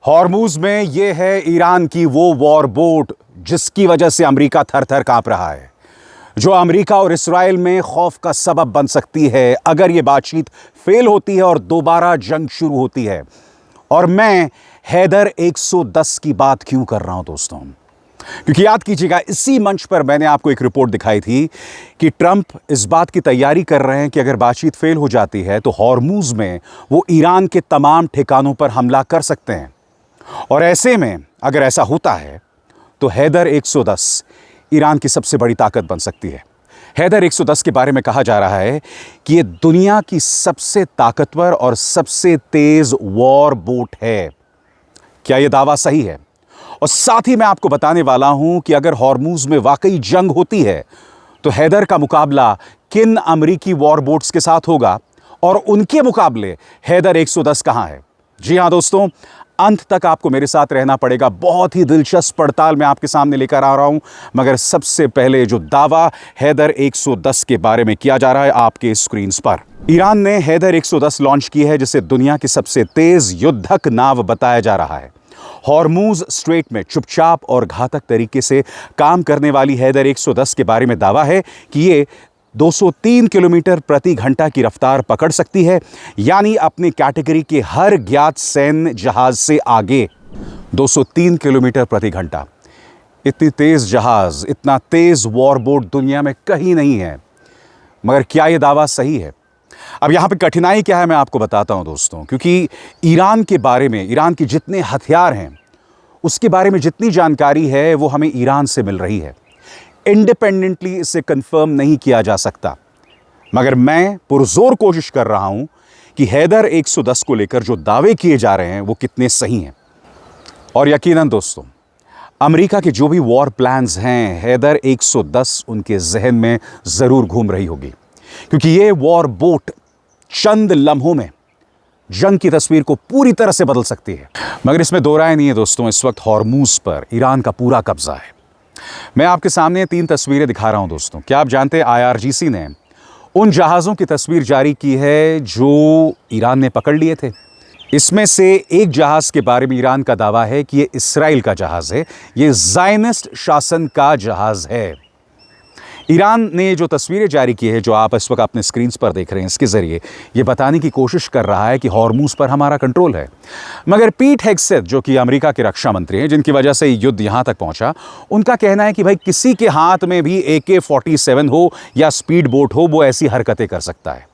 Hormuz में ये है ईरान की वो वॉर बोट जिसकी वजह से अमेरिका थर थर कांप रहा है, जो अमेरिका और इस्राएल में खौफ का सबब बन सकती है अगर ये बातचीत फेल होती है और दोबारा जंग शुरू होती है। और मैं हैदर 110 की बात क्यों कर रहा हूं दोस्तों, क्योंकि याद कीजिएगा इसी मंच पर मैंने आपको एक रिपोर्ट दिखाई थी कि ट्रंप इस बात की तैयारी कर रहे हैं कि अगर बातचीत फेल हो जाती है तो हॉर्मुज में वो ईरान के तमाम ठिकानों पर हमला कर सकते हैं। और ऐसे में अगर ऐसा होता है तो हैदर 110 ईरान की सबसे बड़ी ताकत बन सकती है। हैदर 110 के बारे में कहा जा रहा है कि यह दुनिया की सबसे ताकतवर और सबसे तेज वॉर बोट है। क्या यह दावा सही है? और साथ ही मैं आपको बताने वाला हूं कि अगर हॉर्मुज में वाकई जंग होती है तो हैदर का मुकाबला किन अमेरिकी वॉर बोट्स के साथ होगा और उनके मुकाबले हैदर 110 कहां है। जी हां दोस्तों, अंत तक आपको मेरे साथ रहना पड़ेगा। बहुत ही दिलचस्प पड़ताल मैं आपके सामने लेकर आ रहा हूं, मगर सबसे पहले जो दावा हैदर 110 के बारे में किया जा रहा है आपके स्क्रीन पर। ईरान ने हैदर 110 लॉन्च की है जिसे दुनिया की सबसे तेज युद्धक नाव बताया जा रहा है। हॉर्मुज स्ट्रेट में चुपचाप और घातक तरीके से काम करने वाली हैदर 110 के बारे में दावा है कि ये 203 किलोमीटर प्रति घंटा की रफ्तार पकड़ सकती है, यानी अपनी कैटेगरी के हर ज्ञात सैन्य जहाज से आगे। 203 किलोमीटर प्रति घंटा, इतनी तेज जहाज, इतना तेज वॉरबोट दुनिया में कहीं नहीं है। मगर क्या यह दावा सही है? अब यहां पे कठिनाई क्या है मैं आपको बताता हूं दोस्तों, क्योंकि ईरान के बारे में, ईरान के जितने हथियार हैं उसके बारे में जितनी जानकारी है वो हमें ईरान से मिल रही है। इंडिपेंडेंटली इसे कंफर्म नहीं किया जा सकता, मगर मैं पुरजोर कोशिश कर रहा हूं कि हैदर 110 को लेकर जो दावे किए जा रहे हैं वो कितने सही हैं। और यकीनन दोस्तों, अमेरिका के जो भी वॉर प्लान्स हैं, हैदर 110 उनके जहन में जरूर घूम रही होगी, क्योंकि ये वॉर बोट चंद लम्हों में जंग की तस्वीर को पूरी तरह से बदल सकती है। मगर इसमें दो राय नहीं है दोस्तों, इस वक्त हॉर्मुज पर ईरान का पूरा कब्जा है। मैं आपके सामने 3 तस्वीरें दिखा रहा हूं दोस्तों। क्या आप जानते हैं IRGC ने उन जहाज़ों की तस्वीर जारी की है जो ईरान ने पकड़ लिए थे। इसमें से एक जहाज़ के बारे में ईरान का दावा है कि यह इस्राएल का जहाज़ है, यह ज़ायनिस्ट शासन का जहाज़ है। ईरान ने जो तस्वीरें जारी की है, जो आप इस वक्त अपने स्क्रीन पर देख रहे हैं, इसके ज़रिए ये बताने की कोशिश कर रहा है कि हॉर्मुज पर हमारा कंट्रोल है। मगर पीट हेगसेथ, जो कि अमेरिका के रक्षा मंत्री हैं, जिनकी वजह से युद्ध यहाँ तक पहुँचा, उनका कहना है कि भाई किसी के हाथ में भी AK-47 हो या स्पीड बोट हो, वो ऐसी हरकतें कर सकता है।